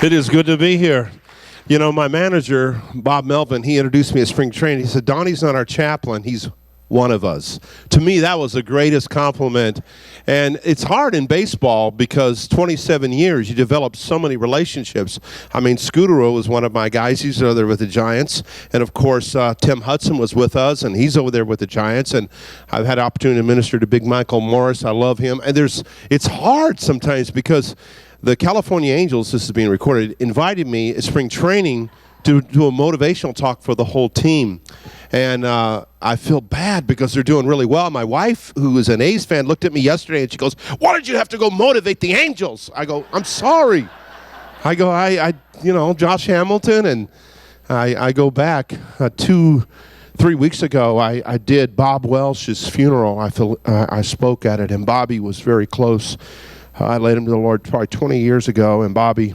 It is good to be here. You know, my manager, Bob Melvin, he introduced me at spring training. He said, Donnie's not our chaplain. He's one of us. To me, that was the greatest compliment. And it's hard in baseball because 27 years, you develop so many relationships. I mean, Scutero was one of my guys. He's over there with the Giants. And, of course, Tim Hudson was with us, and he's over there with the Giants. And I've had the opportunity to minister to Big Michael Morris. I love him. And it's hard sometimes because the California Angels, this is being recorded, invited me at spring training to do a motivational talk for the whole team. And I feel bad because they're doing really well. My wife, who is an A's fan, looked at me yesterday and she goes, "Why did you have to go motivate the Angels?" I go, "I'm sorry." I go, I Josh Hamilton, and I go back 2-3 weeks ago. I did Bob Welsh's funeral. I spoke at it, and Bobby was very close. I led him to the Lord probably 20 years ago, and Bobby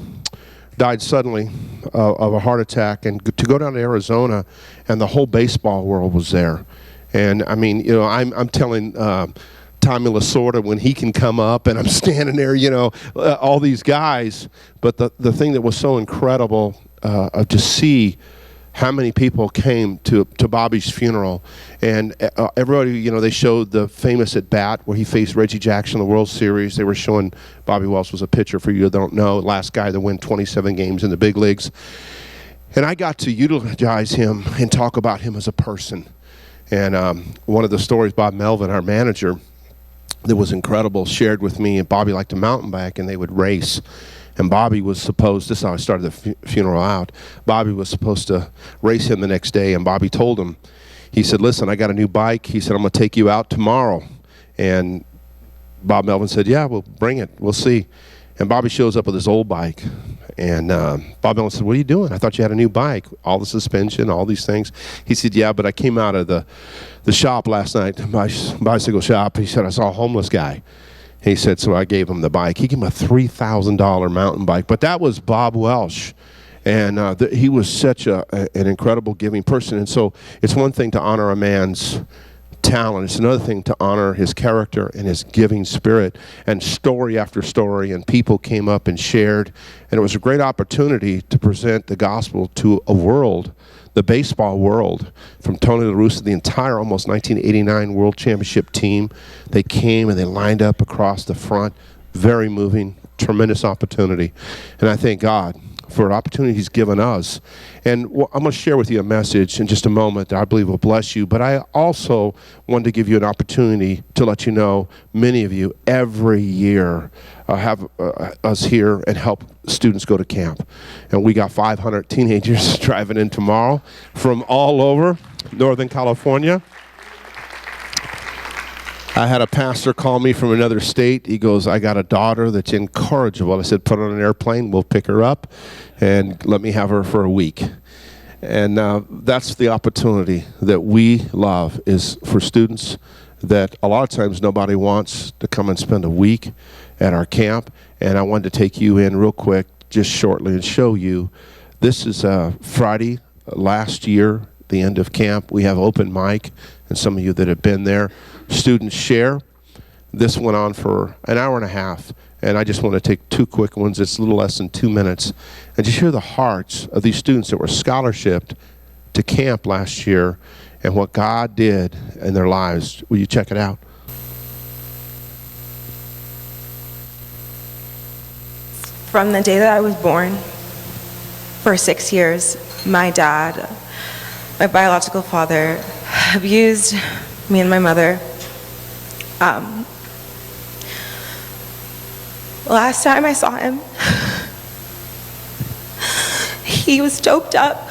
died suddenly of a heart attack. And to go down to Arizona, and the whole baseball world was there. And I mean, you know, I'm telling Tommy Lasorda when he can come up, and I'm standing there, you know, all these guys. But the thing that was so incredible to see how many people came to Bobby's funeral. And everybody, you know, they showed the famous at bat where he faced Reggie Jackson in the World Series. They were showing Bobby Welsh was a pitcher, for you who don't know, last guy to win 27 games in the big leagues. And I got to utilize him and talk about him as a person. And one of the stories, Bob Melvin, our manager, that was incredible, shared with me, and Bobby liked to mountain bike, and they would race. And Bobby was supposed, this is how I started the funeral out, Bobby was supposed to race him the next day, and Bobby told him, he said, "Listen, I got a new bike." He said, "I'm going to take you out tomorrow." And Bob Melvin said, "Yeah, well, bring it. We'll see." And Bobby shows up with his old bike. And Bob Melvin said, "What are you doing? I thought you had a new bike, all the suspension, all these things." He said, "Yeah, but I came out of the shop last night, my bicycle shop." He said, "I saw a homeless guy." He said, so I gave him the bike. He gave him a $3,000 mountain bike. But that was Bob Welsh. And he was such an incredible giving person. And so it's one thing to honor a man's talent. It's another thing to honor his character and his giving spirit. And story after story, and people came up and shared. And it was a great opportunity to present the gospel to a world, the baseball world, from Tony La Russa, the entire almost 1989 World Championship team. They came and they lined up across the front. Very moving, tremendous opportunity. And I thank God for an opportunity He's given us. And I'm going to share with you a message in just a moment that I believe will bless you. But I also want to give you an opportunity to let you know, many of you every year have us here and help students go to camp. And we got 500 teenagers driving in tomorrow from all over Northern California. I had a pastor call me from another state. He goes, "I got a daughter that's incorrigible." I said, "Put her on an airplane. We'll pick her up and let me have her for a week." And that's the opportunity that we love, is for students that a lot of times nobody wants to come and spend a week at our camp. And I wanted to take you in real quick, just shortly, and show you. This is Friday last year, the end of camp. We have open mic, and some of you that have been there, students share. This went on for an hour and a half, and I just want to take two quick ones. It's a little less than 2 minutes, and just hear the hearts of these students that were scholarshiped to camp last year and what God did in their lives. Will you check it out? From the day that I was born, for 6 years, my dad, my biological father, abused me and my mother. Last time I saw him, he was doped up,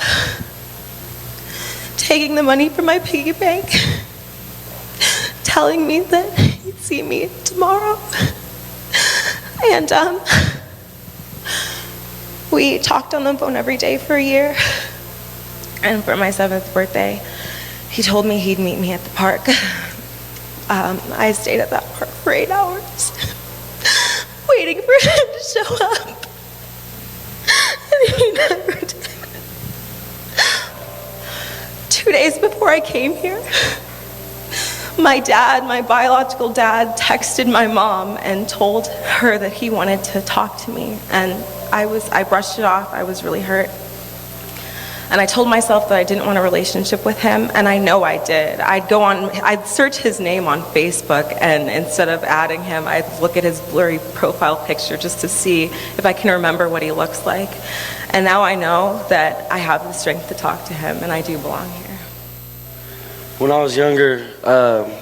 taking the money from my piggy bank, telling me that he'd see me tomorrow. And we talked on the phone every day for a year. And for my 7th birthday, he told me he'd meet me at the park. I stayed at that park for 8 hours, waiting for him to show up. And he never did. 2 days before I came here, my dad, my biological dad, texted my mom and told her that he wanted to talk to me. And I brushed it off. I was really hurt. And I told myself that I didn't want a relationship with him, and I know I did. I'd search his name on Facebook, and instead of adding him, I'd look at his blurry profile picture just to see if I can remember what he looks like. And now I know that I have the strength to talk to him, and I do belong here. When I was younger,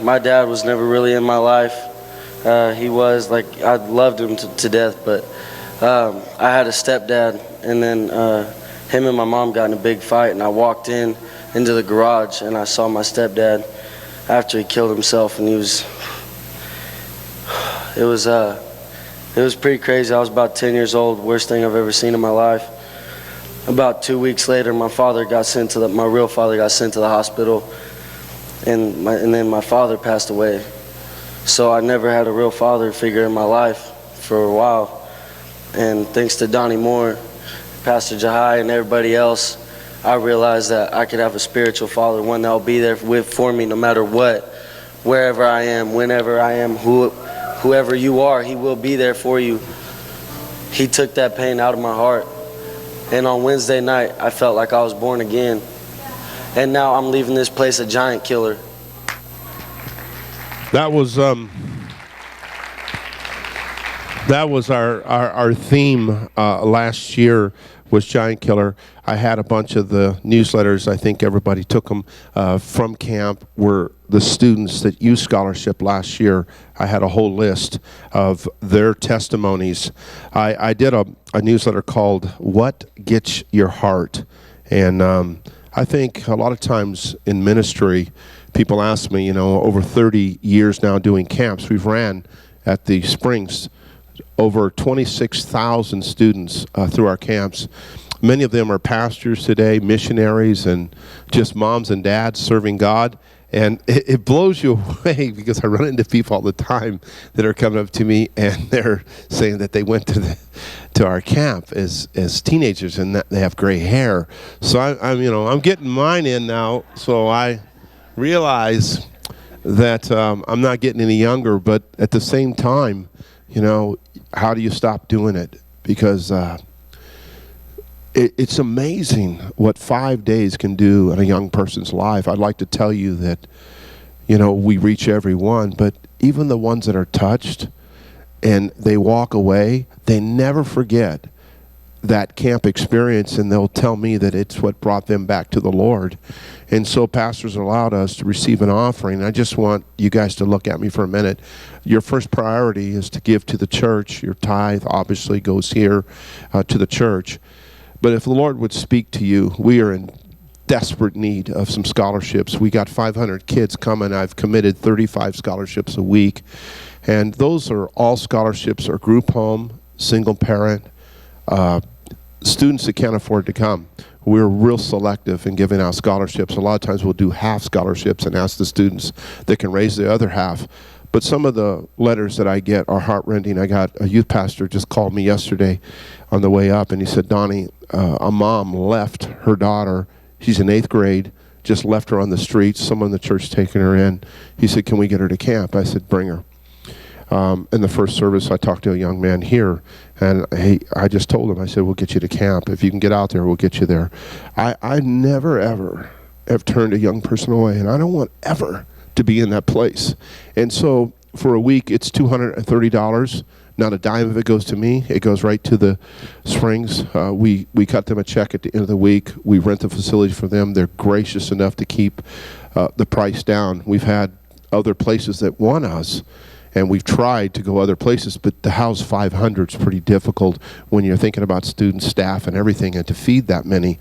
my dad was never really in my life. He was, I loved him to death, but I had a stepdad, and then him and my mom got in a big fight, and I walked into the garage, and I saw my stepdad after he killed himself, and it was pretty crazy. I was about 10 years old, worst thing I've ever seen in my life. About 2 weeks later, my real father got sent to the hospital, and then my father passed away. So I never had a real father figure in my life for a while, and thanks to Donnie Moore, Pastor Jahai, and everybody else, I realized that I could have a spiritual father, one that will be there for me no matter what, wherever I am, whenever I am, whoever you are, he will be there for you. He took that pain out of my heart. And on Wednesday night, I felt like I was born again. And now I'm leaving this place a giant killer. That was our theme last year, was Giant Killer. I had a bunch of the newsletters. I think everybody took them from camp. Were the students that used scholarship last year. I had a whole list of their testimonies. I did a newsletter called What Gets Your Heart? And I think a lot of times in ministry, people ask me, over 30 years now doing camps, we've ran at the Springs over 26,000 students through our camps. Many of them are pastors today, missionaries, and just moms and dads serving God. And it blows you away, because I run into people all the time that are coming up to me and they're saying that they went to our camp as teenagers, and that they have gray hair. So I'm getting mine in now. So I realize that I'm not getting any younger, but at the same time, how do you stop doing it? Because it's amazing what 5 days can do in a young person's life. I'd like to tell you that, we reach everyone, but even the ones that are touched and they walk away, they never forget that camp experience, and they'll tell me that it's what brought them back to the Lord. And so pastors allowed us to receive an offering. I just want you guys to look at me for a minute. Your first priority is to give to the church. Your tithe obviously goes here to the church. But if the Lord would speak to you, we are in desperate need of some scholarships. We got 500 kids coming. I've committed 35 scholarships a week. And those are all scholarships, are group home, single parent, students that can't afford to come. We're real selective in giving out scholarships. A lot of times we'll do half scholarships and ask the students that can raise the other half. But some of the letters that I get are heart-rending. I got a youth pastor just called me yesterday on the way up, and he said, Donnie, a mom left her daughter. She's in 8th grade, just left her on the streets. Someone in the church taking her in. He said, can we get her to camp? I said, bring her. In the first service, I talked to a young man here, and I just told him, I said, we'll get you to camp. If you can get out there, we'll get you there. I never, ever have turned a young person away, and I don't want ever to be in that place. And so for a week, it's $230. Not a dime of it goes to me. It goes right to the Springs. We cut them a check at the end of the week. We rent the facility for them. They're gracious enough to keep the price down. We've had other places that want us, and we've tried to go other places, but to house 500 is pretty difficult when you're thinking about students, staff, and everything, and to feed that many.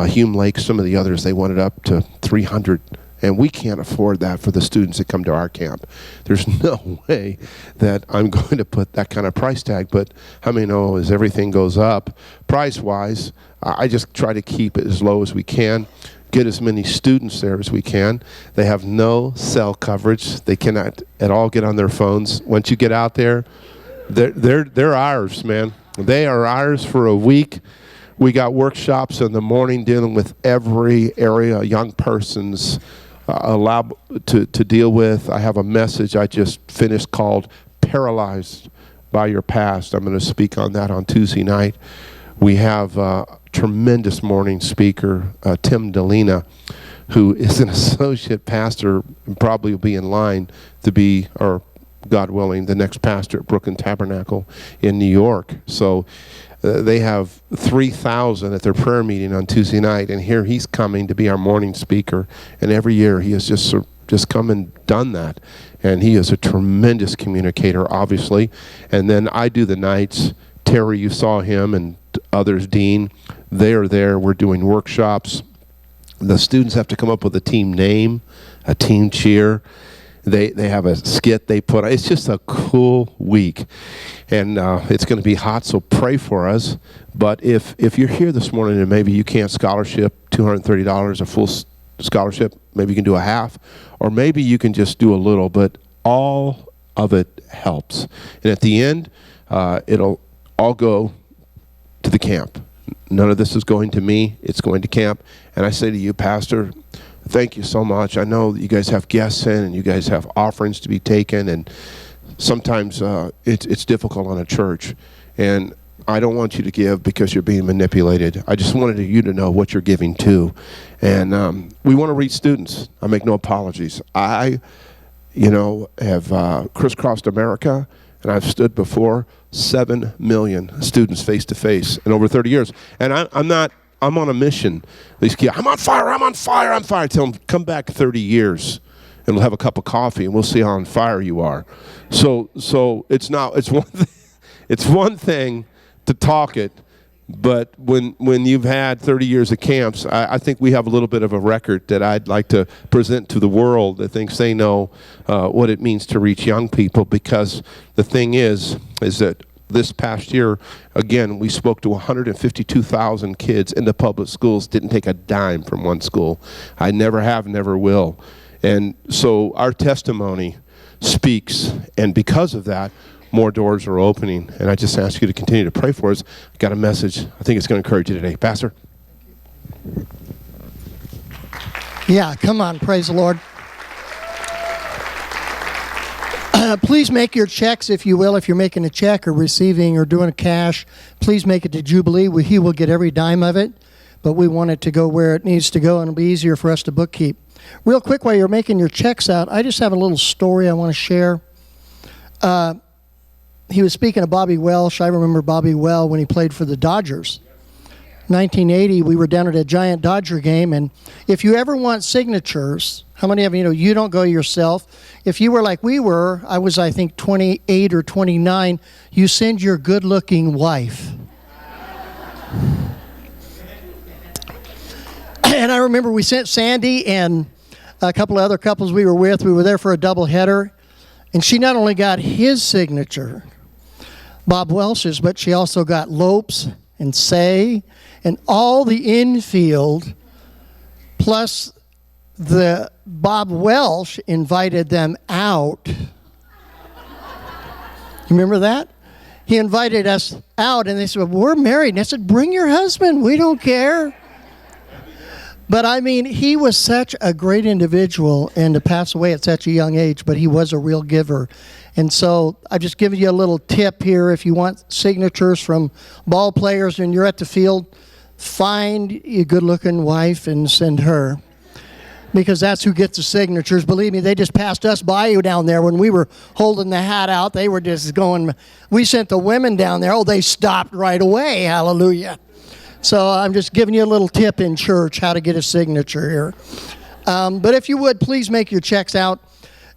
Hume Lake, some of the others, they wanted up to 300, and we can't afford that for the students that come to our camp. There's no way that I'm going to put that kind of price tag, but how many know as everything goes up, price-wise, I just try to keep it as low as we can. Get as many students there as we can. They have no cell coverage. They cannot at all get on their phones. Once you get out there, they're ours, man. They are ours for a week. We got workshops in the morning dealing with every area a young person's allowed to deal with. I have a message I just finished called Paralyzed by your past. I'm going to speak on that on Tuesday night. We have a tremendous morning speaker, Tim Delina, who is an associate pastor and probably will be in line to be, or God willing, the next pastor at Brooklyn Tabernacle in New York. So they have 3,000 at their prayer meeting on Tuesday night, and here he's coming to be our morning speaker. And every year he has just come and done that. And he is a tremendous communicator, obviously. And then I do the nights. Terry, you saw him, and others, Dean, they are there. We're doing workshops. The students have to come up with a team name, a team cheer. They have a skit they put on. It's just a cool week. And it's going to be hot, so pray for us. But if you're here this morning and maybe you can't scholarship $230, a full scholarship, maybe you can do a half, or maybe you can just do a little, but all of it helps. And at the end, it'll all go to the camp. None of this is going to me. It's going to camp. And I say to you, Pastor, thank you so much. I know that you guys have guests in and you guys have offerings to be taken, and sometimes it's difficult on a church. And I don't want you to give because you're being manipulated. I just wanted you to know what you're giving to. And we want to reach students. I make no apologies. I have crisscrossed America, and I've stood before 7 million students face to face in over 30 years. And I'm on a mission. These kids, I'm on fire. I tell them, come back 30 years and we'll have a cup of coffee and we'll see how on fire you are. So it's one thing to talk it, but when you've had 30 years of camps, I think we have a little bit of a record that I'd like to present to the world that thinks they know what it means to reach young people, because the thing is that this past year, again, we spoke to 152,000 kids in the public schools, didn't take a dime from one school. I never have, never will. And so our testimony speaks, and because of that, more doors are opening. And I just ask you to continue to pray for us. I got a message I think it's going to encourage you today. Pastor? Yeah, come on, praise the Lord. Please make your checks, if you will. If you're making a check or receiving or doing a cash, please make it to Jubilee. He will get every dime of it, but we want it to go where it needs to go, and it'll be easier for us to bookkeep. Real quick, while you're making your checks out, I just have a little story I want to share. He was speaking of Bobby Welsh. I remember Bobby well when he played for the Dodgers. 1980, we were down at a giant Dodger game, and if you ever want signatures, how many of you know you don't go yourself? If you were like we were, I was, I think, 28 or 29, you send your good-looking wife. And I remember we sent Sandy and a couple of other couples we were with. We were there for a doubleheader, and she not only got his signature, Bob Welsh's, but she also got Lopes and Say and all the infield, plus the Bob Welsh invited them out. You remember that? He invited us out, and they said, well, we're married. And I said, bring your husband. We don't care. But I mean, he was such a great individual, and to pass away at such a young age, but he was a real giver. And so I've just given you a little tip here. If you want signatures from ball players and you're at the field, find a good-looking wife and send her, because that's who gets the signatures. Believe me, they just passed us by you down there when we were holding the hat out. They were just going, we sent the women down there. Oh, they stopped right away. Hallelujah. So I'm just giving you a little tip in church how to get a signature here. But if you would, please make your checks out.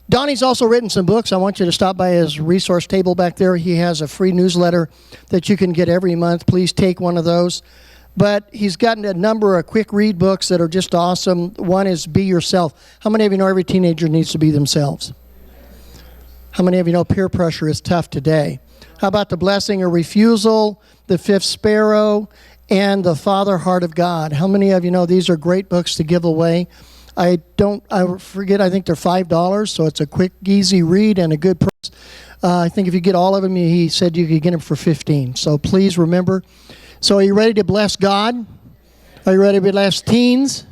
Donnie's also written some books. I want you to stop by his resource table back there. He has a free newsletter that you can get every month. Please take one of those. But he's gotten a number of quick read books that are just awesome. One is Be Yourself. How many of you know every teenager needs to be themselves? How many of you know peer pressure is tough today? How about The Blessing or Refusal, The Fifth Sparrow, and The Father Heart of God? How many of you know these are great books to give away? I forget, I think they're $5, so it's a quick, easy read and a good price. I think if you get all of them, he said you could get them for $15. So please remember. So are you ready to bless God? Are you ready to bless teens?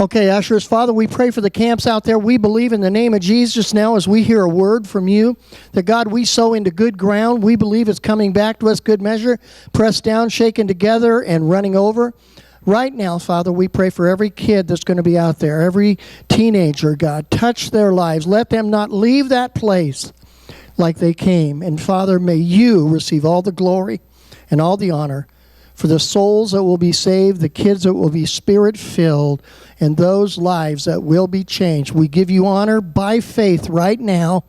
Okay, ushers, Father, we pray for the camps out there. We believe in the name of Jesus now as we hear a word from you, that God, we sow into good ground. We believe it's coming back to us, good measure, pressed down, shaken together, and running over. Right now, Father, we pray for every kid that's going to be out there, every teenager, God. Touch their lives. Let them not leave that place like they came. And Father, may you receive all the glory and all the honor for the souls that will be saved, the kids that will be Spirit-filled, and those lives that will be changed. We give you honor by faith right now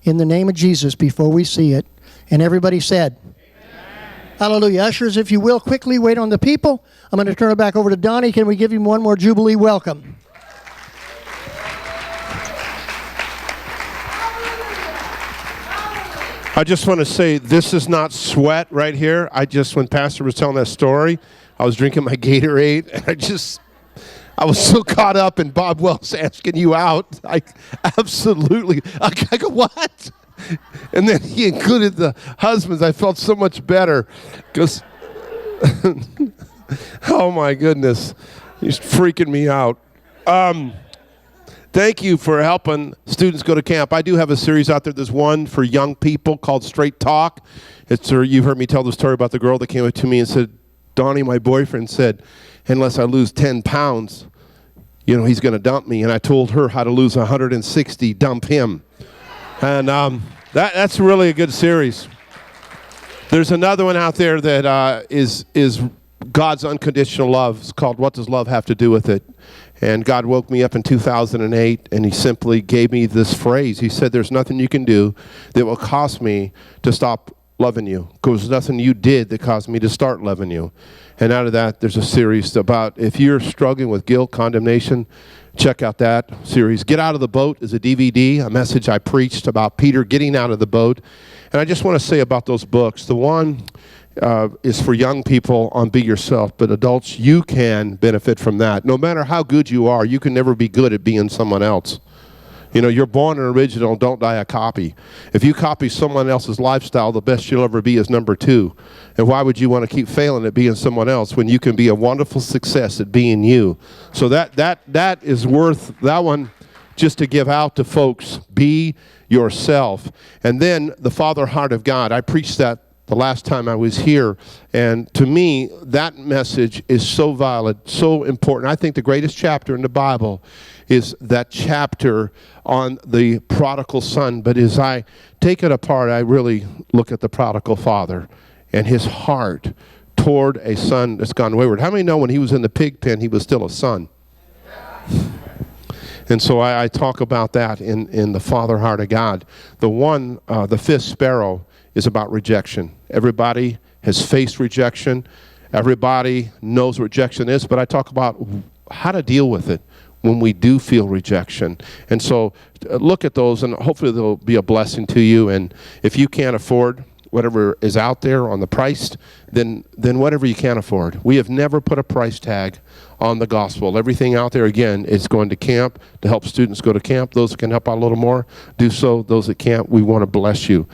in the name of Jesus before we see it. And everybody said, amen. Hallelujah. Ushers, if you will, quickly wait on the people. I'm going to turn it back over to Donnie. Can we give him one more Jubilee welcome? I just want to say, this is not sweat right here. When Pastor was telling that story, I was drinking my Gatorade, and I was so caught up in Bob Wells asking you out. I go, what? And then he included the husbands. I felt so much better because, oh my goodness, he's freaking me out. Thank you for helping students go to camp. I do have a series out there. There's one for young people called Straight Talk. You've heard me tell the story about the girl that came up to me and said, Donnie, my boyfriend said, unless I lose 10 pounds, he's going to dump me. And I told her how to lose 160, dump him. And that's really a good series. There's another one out there that is God's unconditional love. It's called What Does Love Have to Do with It? And God woke me up in 2008, and he simply gave me this phrase. He said, there's nothing you can do that will cause me to stop loving you, because there's nothing you did that caused me to start loving you. And out of that, there's a series about, if you're struggling with guilt, condemnation, check out that series. Get Out of the Boat is a DVD, a message I preached about Peter getting out of the boat. And I just want to say about those books, the one is for young people on Be Yourself, but adults, you can benefit from that. No matter how good you are, you can never be good at being someone else. You're born an original, don't die a copy. If you copy someone else's lifestyle, the best you'll ever be is number 2. And why would you want to keep failing at being someone else when you can be a wonderful success at being you? So that is worth that one just to give out to folks. Be yourself. And then the Father Heart of God. I preached that the last time I was here, and to me, that message is so valid, so important. I think the greatest chapter in the Bible is that chapter on the prodigal son, but as I take it apart, I really look at the prodigal father and his heart toward a son that's gone wayward. How many know when he was in the pig pen, he was still a son? And so I talk about that in the Father Heart of God. The fifth sparrow is about rejection. Everybody has faced rejection. Everybody knows what rejection is, but I talk about how to deal with it when we do feel rejection. And so look at those, and hopefully they'll be a blessing to you. And if you can't afford whatever is out there on the price, then whatever you can afford. We have never put a price tag on the gospel. Everything out there, again, is going to camp to help students go to camp. Those that can help out a little more, do so. Those that can't, we want to bless you.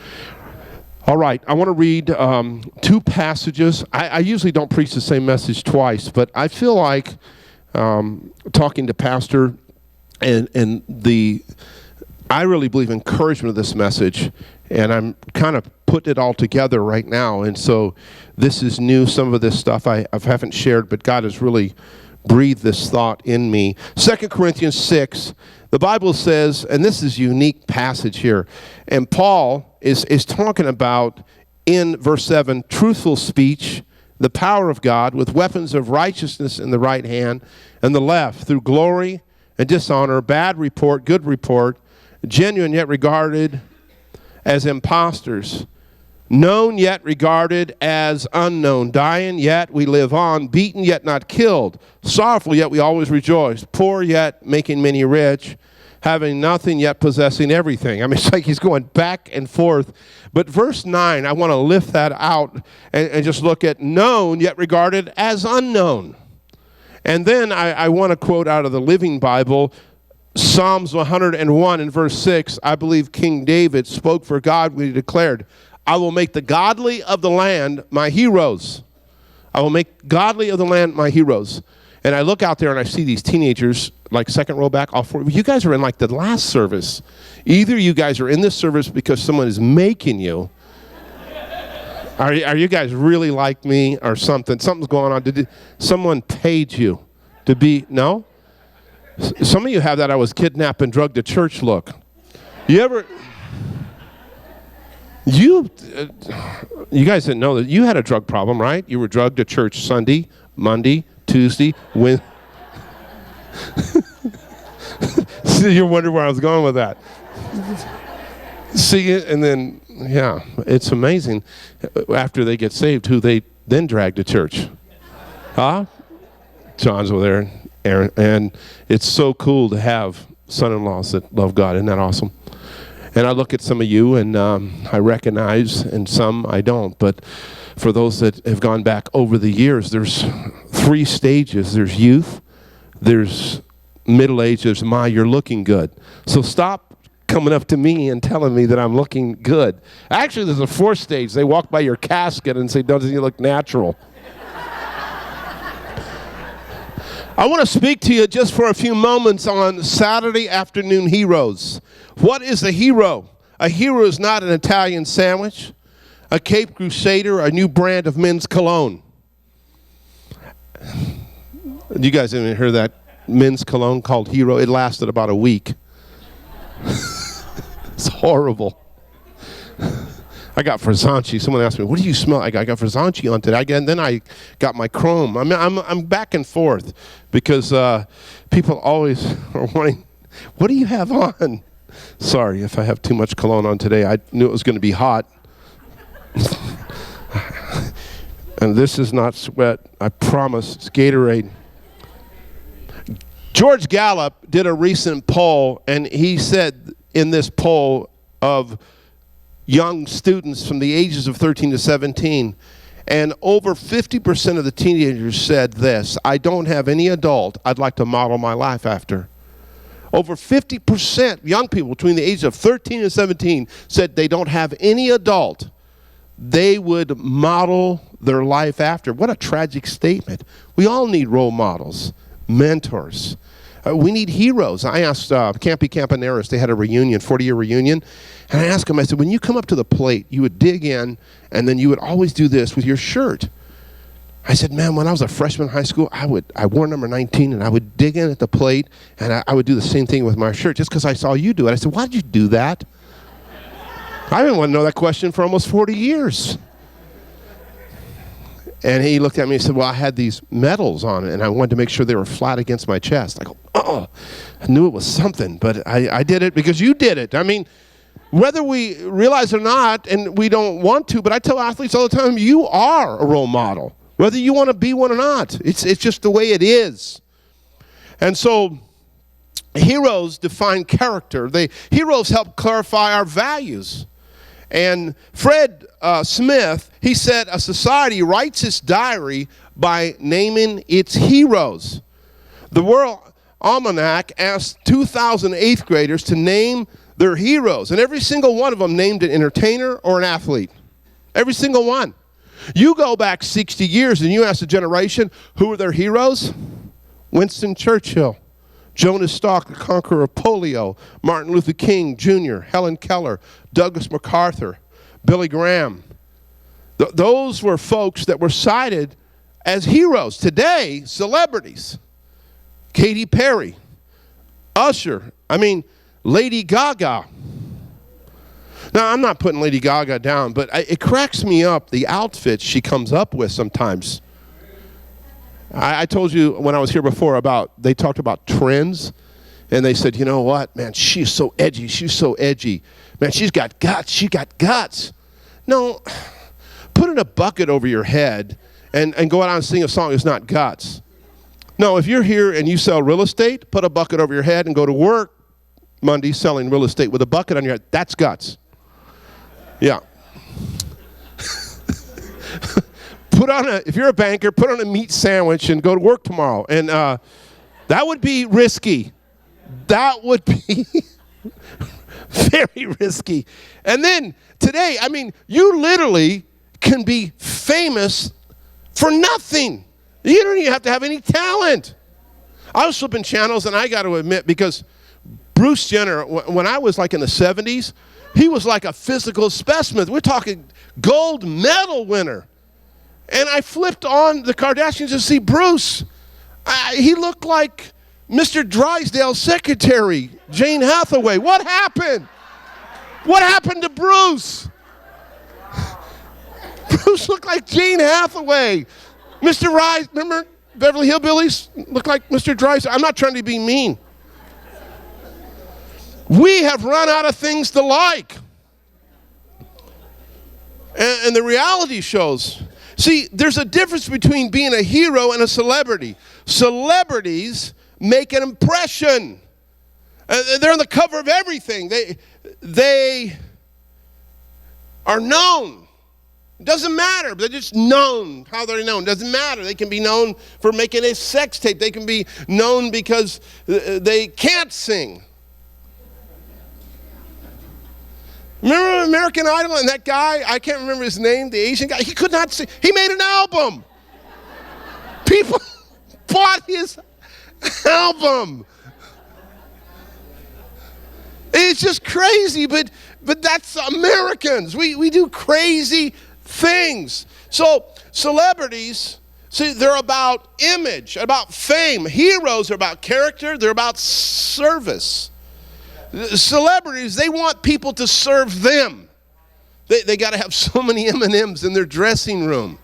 All right, I want to read 2 passages. I usually don't preach the same message twice, but I feel like talking to Pastor and I really believe encouragement of this message, and I'm kind of putting it all together right now. And so this is new. Some of this stuff I haven't shared, but God has really breathed this thought in me. 2 Corinthians 6, the Bible says, and this is a unique passage here, and Paul is talking about, in verse 7, truthful speech, the power of God, with weapons of righteousness in the right hand and the left, through glory and dishonor, bad report, good report, genuine yet regarded as impostors, known yet regarded as unknown, dying yet we live on, beaten yet not killed, sorrowful yet we always rejoice, poor yet making many rich, having nothing yet possessing everything. I mean, it's like he's going back and forth. But verse 9, I want to lift that out and just look at known yet regarded as unknown. And then I want to quote out of the Living Bible, Psalms 101 in verse 6. I believe King David spoke for God when he declared, I will make the godly of the land my heroes. I will make godly of the land my heroes. And I look out there and I see these teenagers, like second row back, all four. You guys are in like the last service. Either you guys are in this service because someone is making you. Are you guys really like me or something? Something's going on. Did someone paid you to be, no? Some of you have that I was kidnapped and drugged to church look. You guys didn't know that you had a drug problem, right? You were drugged to church Sunday, Monday, Tuesday, Wednesday. See, you're wondering where I was going with that. See it, and then, yeah, it's amazing. After they get saved, who they then drag to church. Huh? John's over there, Aaron, and it's so cool to have son-in-laws that love God. Isn't that awesome? And I look at some of you, and I recognize, and some I don't, but for those that have gone back over the years, there's 3 stages. There's youth, there's middle age, there's you're looking good. So stop coming up to me and telling me that I'm looking good. Actually, there's a 4th stage. They walk by your casket and say, doesn't he look natural? I want to speak to you just for a few moments on Saturday afternoon heroes. What is a hero? A hero is not an Italian sandwich, a Cape Crusader, a new brand of men's cologne. You guys haven't heard that men's cologne called Hero? It lasted about a week. It's horrible. I got Versace. Someone asked me, what do you smell? I got Versace on today. And then I got my Chrome. I'm back and forth because people always are wanting, what do you have on? Sorry if I have too much cologne on today. I knew it was going to be hot. And this is not sweat. I promise. It's Gatorade. George Gallup did a recent poll, and he said in this poll of young students from the ages of 13 to 17, and over 50% of the teenagers said this: I don't have any adult I'd like to model my life after. Over 50% young people between the ages of 13 and 17 said they don't have any adult they would model their life after. What a tragic statement. We all need role models, mentors. We need heroes. I asked Campy Campaneris, they had a reunion, 40-year reunion, and I asked him, I said, when you come up to the plate, you would dig in, and then you would always do this with your shirt. I said, man, when I was a freshman in high school, I wore number 19, and I would dig in at the plate, and I would do the same thing with my shirt just because I saw you do it. I said, why did you do that? I didn't want to know that question for almost 40 years. And he looked at me and said, well, I had these medals on it, and I wanted to make sure they were flat against my chest. I go, oh, I knew it was something, but I did it because you did it. I mean, whether we realize it or not, and we don't want to, but I tell athletes all the time, you are a role model, whether you want to be one or not. It's just the way it is. And so heroes define character. Heroes help clarify our values. And Fred Smith, he said, a society writes its diary by naming its heroes. The World Almanac asked 2,000 eighth graders to name their heroes, and every single one of them named an entertainer or an athlete. Every single one. You go back 60 years and you ask a generation, who are their heroes? Winston Churchill, Jonas Salk, the conqueror of polio, Martin Luther King Jr., Helen Keller, Douglas MacArthur, Billy Graham. Those were folks that were cited as heroes. Today, celebrities. Katy Perry, Usher, Lady Gaga. Now, I'm not putting Lady Gaga down, but it cracks me up, the outfits she comes up with sometimes. I told you when I was here before they talked about trends, and they said, you know what, man, she's so edgy, Man, she's got guts, No, put in a bucket over your head and go out and sing a song is not guts. No, if you're here and you sell real estate, put a bucket over your head and go to work Monday selling real estate with a bucket on your head. That's guts. Yeah. If you're a banker, put on a meat sandwich and go to work tomorrow. And that would be risky. That would be very risky. And then today, you literally can be famous for nothing. You don't even have to have any talent. I was flipping channels, and I got to admit, because Bruce Jenner, when I was like in the 70s, he was like a physical specimen. We're talking gold medal winner. And I flipped on the Kardashians to see Bruce. He looked like Mr. Drysdale's secretary, Jane Hathaway. What happened? What happened to Bruce? Bruce looked like Jane Hathaway. Mr. Rise, remember Beverly Hillbillies? Looked like Mr. Drysdale. I'm not trying to be mean. We have run out of things to like. And the reality shows. See, there's a difference between being a hero and a celebrity. Celebrities make an impression. They're on the cover of everything. They are known. It doesn't matter. They're just known. How they're known doesn't matter. They can be known for making a sex tape. They can be known because they can't sing. Remember American Idol and that guy, I can't remember his name, the Asian guy, he could not sing. He made an album. People bought his album. It's just crazy, but that's Americans. We do crazy things. So celebrities, see, they're about image, about fame. Heroes are about character. They're about service. Celebrities, they want people to serve them. They got to have so many M&Ms in their dressing room.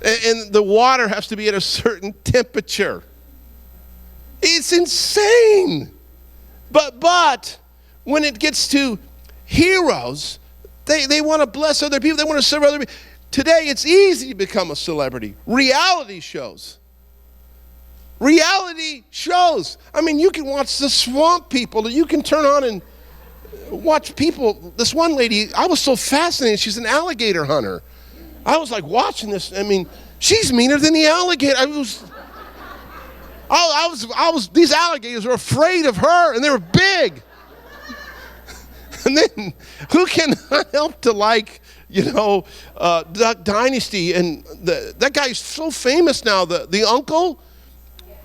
And the water has to be at a certain temperature. It's insane. But when it gets to heroes, they want to bless other people. They want to serve other people. Today, it's easy to become a celebrity. Reality shows. Reality shows. I mean, you can watch the Swamp People. You can turn on and watch people. This one lady, I was so fascinated. She's an alligator hunter. I was like watching this. I mean, she's meaner than the alligator. These alligators were afraid of her, and they were big. And then, who can help to like, Duck Dynasty? And that guy's so famous now, the uncle.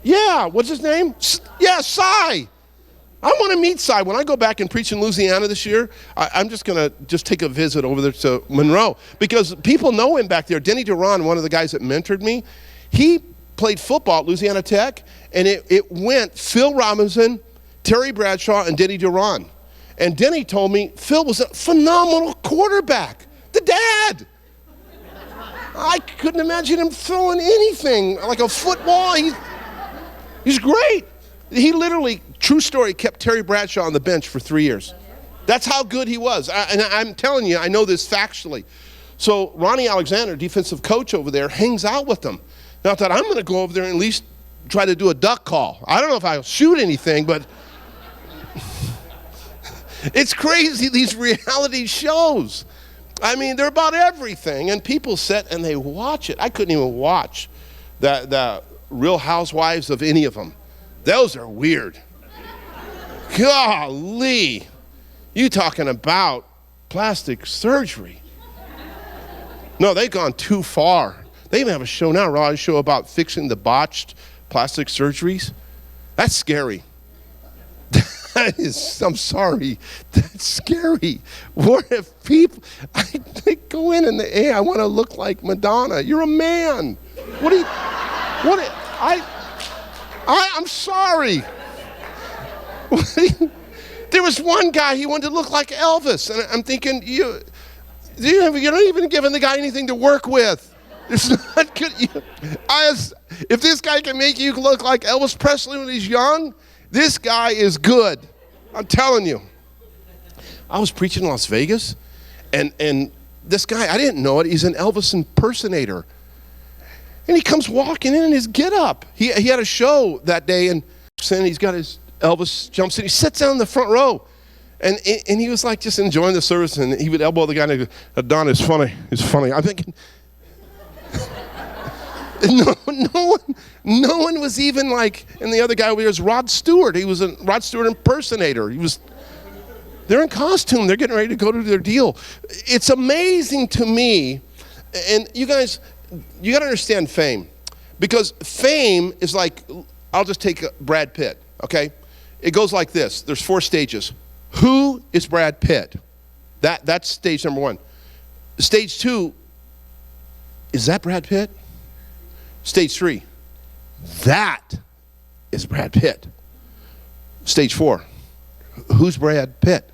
Yeah, what's his name? Yeah, Cy. I want to meet Cy. When I go back and preach in Louisiana this year, I'm just going to take a visit over there to Monroe, because people know him back there. Denny Duran, one of the guys that mentored me, he played football at Louisiana Tech, and it went Phil Robinson, Terry Bradshaw, and Denny Duran. And Denny told me Phil was a phenomenal quarterback. The dad. I couldn't imagine him throwing anything, like a football. He's great. He literally, true story, kept Terry Bradshaw on the bench for 3 years. That's how good he was. And I'm telling you, I know this factually. So Ronnie Alexander, defensive coach over there, hangs out with them. Now I thought, I'm going to go over there and at least try to do a duck call. I don't know if I'll shoot anything, but it's crazy, these reality shows. I mean, they're about everything. And people sit and they watch it. I couldn't even watch the Real Housewives of any of them. Those are weird. Golly. You talking about plastic surgery. No, they've gone too far. They even have a show now, a reality show about fixing the botched plastic surgeries. That's scary. That is, I'm sorry, that's scary. What if people, they go in and hey, I want to look like Madonna. You're a man. I'm sorry. There was one guy, he wanted to look like Elvis. And I'm thinking, you're not even giving the guy anything to work with. It's not good. If this guy can make you look like Elvis Presley when he's young, this guy is good. I'm telling you. I was preaching in Las Vegas, and this guy, I didn't know it, he's an Elvis impersonator. And he comes walking in his get-up. He had a show that day, and he's got his Elvis jumpsuit. He sits down in the front row, and he was like just enjoying the service, and he would elbow the guy, and he'd go, Don, it's funny. I'm thinking, no one was even like, and the other guy over here is Rod Stewart. He was a Rod Stewart impersonator. They're in costume. They're getting ready to go to their deal. It's amazing to me, and you guys, you got to understand fame, Because fame is like, I'll just take Brad Pitt, okay? It goes like this. There's 4 stages. Who is Brad Pitt? That's stage number 1. Stage 2, is that Brad Pitt? Stage 3, that is Brad Pitt. Stage 4, who's Brad Pitt?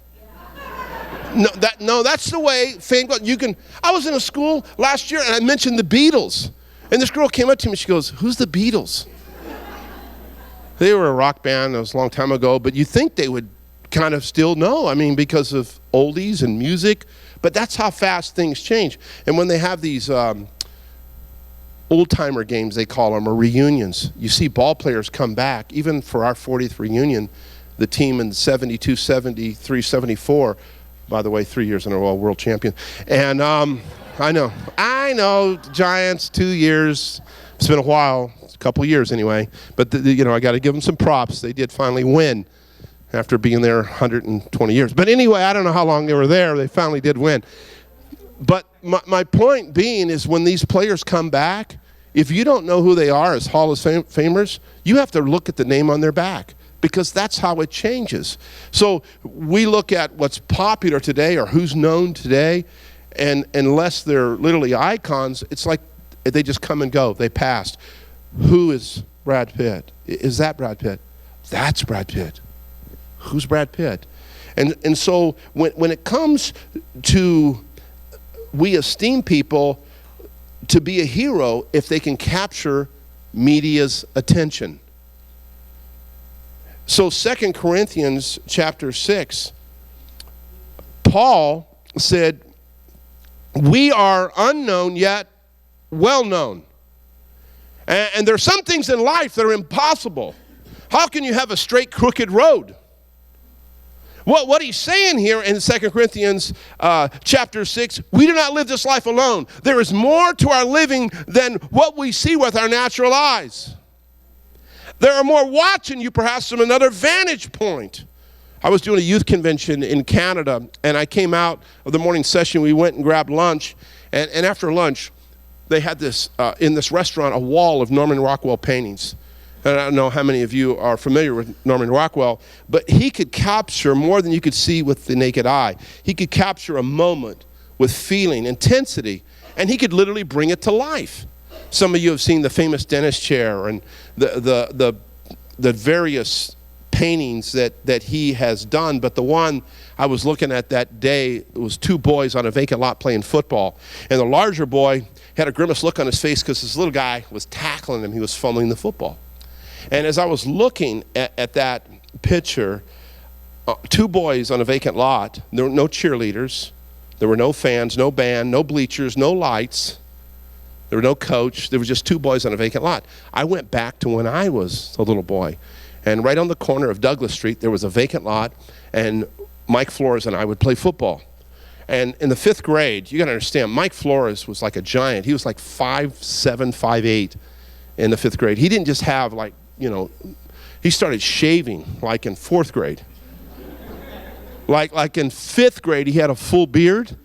No, that's the way fame goes. I was in a school last year and I mentioned the Beatles. And this girl came up to me and she goes, who's the Beatles? They were a rock band, that was a long time ago, but you think they would kind of still know, I mean, because of oldies and music, but that's how fast things change. And when they have these old-timer games, they call them, or reunions, you see ball players come back, even for our 40th reunion, the team in 72, 73, 74, by the way, 3 years in a row, world champion. And I know, Giants, 2 years, it's been a while, a couple years anyway, but I got to give them some props. They did finally win after being there 120 years. But anyway, I don't know how long they were there. They finally did win. But my point being is when these players come back, if you don't know who they are as Hall of Famers, you have to look at the name on their back because that's how it changes. So we look at what's popular today or who's known today, and unless they're literally icons, it's like they just come and go. They passed. Who is Brad Pitt? Is that Brad Pitt? That's Brad Pitt. Who's Brad Pitt? And so when it comes to, we esteem people to be a hero if they can capture media's attention. So 2 Corinthians chapter 6, Paul said, we are unknown yet well known. And there are some things in life that are impossible. How can you have a straight, crooked road? What he's saying here in 2 Corinthians chapter 6, we do not live this life alone. There is more to our living than what we see with our natural eyes. There are more watching you perhaps from another vantage point. I was doing a youth convention in Canada, and I came out of the morning session. We went and grabbed lunch, and after lunch, they had this, in this restaurant, a wall of Norman Rockwell paintings. And I don't know how many of you are familiar with Norman Rockwell, but he could capture more than you could see with the naked eye. He could capture a moment with feeling, intensity, and he could literally bring it to life. Some of you have seen the famous dentist chair and the various paintings that he has done, but the one I was looking at that day, it was 2 boys on a vacant lot playing football, and the larger boy had a grimace look on his face because this little guy was tackling him. He was fumbling the football. And as I was looking at that picture, 2 boys on a vacant lot, there were no cheerleaders, there were no fans, no band, no bleachers, no lights, there were no coach, there were just 2 boys on a vacant lot. I went back to when I was a little boy, and right on the corner of Douglas Street, there was a vacant lot, and Mike Flores and I would play football. And in the 5th grade, you got to understand, Mike Flores was like a giant. He was like 5'7", 5'8", in the 5th grade. He didn't just have he started shaving like in 4th grade. Like in 5th grade, he had a full beard.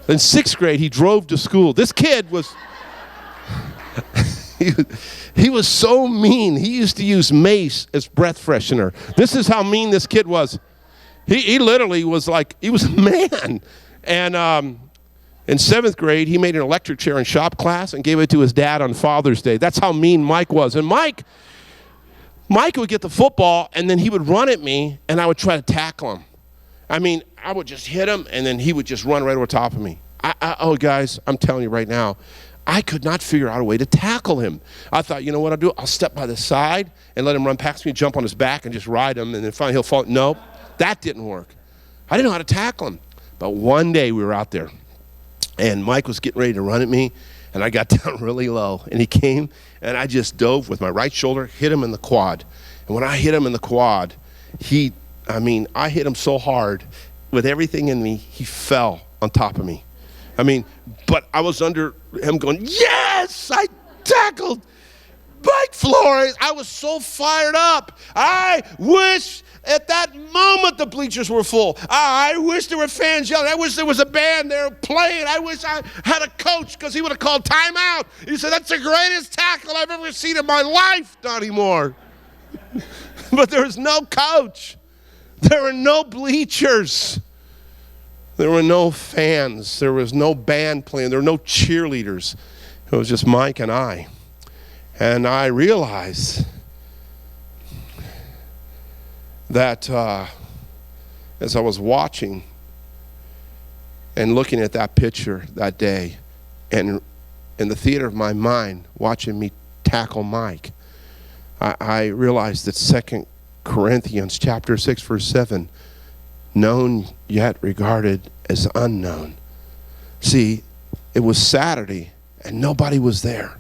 In 6th grade, he drove to school. This kid was, he was so mean. He used to use mace as breath freshener. This is how mean this kid was. He literally was like, he was a man. And in 7th grade, he made an electric chair in shop class and gave it to his dad on Father's Day. That's how mean Mike was. And Mike would get the football, and then he would run at me, and I would try to tackle him. I mean, I would just hit him, and then he would just run right over top of me. Oh, guys, I'm telling you right now, I could not figure out a way to tackle him. I thought, you know what I'll do? I'll step by the side and let him run past me, jump on his back, and just ride him, and then finally he'll fall. Nope, that didn't work. I didn't know how to tackle him. But one day we were out there, and Mike was getting ready to run at me, and I got down really low. And he came, and I just dove with my right shoulder, hit him in the quad. And when I hit him in the quad, I hit him so hard with everything in me, he fell on top of me. But I was under him going, yes, I tackled. Spike Flores. I was so fired up. I wish at that moment the bleachers were full. I wish there were fans yelling. I wish there was a band there playing. I wish I had a coach because he would have called timeout. He said, that's the greatest tackle I've ever seen in my life, Donnie Moore. But there was no coach. There were no bleachers. There were no fans. There was no band playing. There were no cheerleaders. It was just Mike and I. And I realized that as I was watching and looking at that picture that day, and in the theater of my mind, watching me tackle Mike, I realized that 2 Corinthians chapter 6, verse 7, known yet regarded as unknown. See, it was Saturday and nobody was there.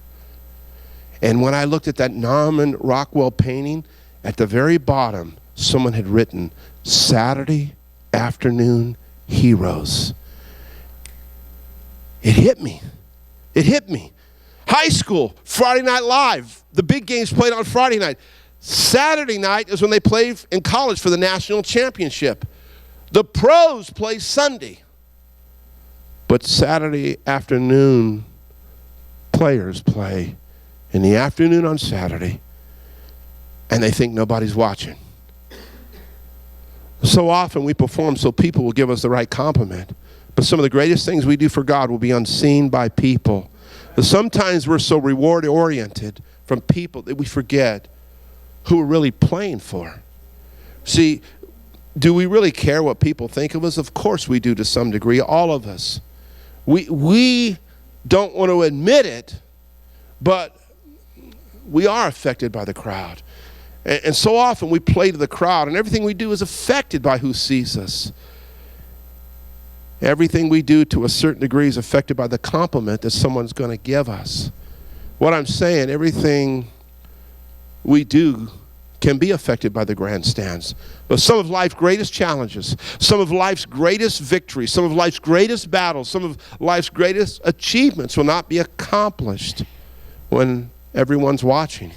And when I looked at that Norman Rockwell painting, at the very bottom, someone had written, Saturday afternoon heroes. It hit me. It hit me. High school, Friday Night Live. The big games played on Friday night. Saturday night is when they play in college for the national championship. The pros play Sunday. But Saturday afternoon, players play in the afternoon on Saturday, and they think nobody's watching. So often we perform so people will give us the right compliment. But some of the greatest things we do for God will be unseen by people. But sometimes we're so reward-oriented from people that we forget who we're really playing for. See, do we really care what people think of us? Of course we do to some degree, all of us. We don't want to admit it, but we are affected by the crowd. And so often we play to the crowd, and everything we do is affected by who sees us. Everything we do to a certain degree is affected by the compliment that someone's going to give us. What I'm saying, everything we do can be affected by the grandstands. But some of life's greatest challenges, some of life's greatest victories, some of life's greatest battles, some of life's greatest achievements will not be accomplished when everyone's watching.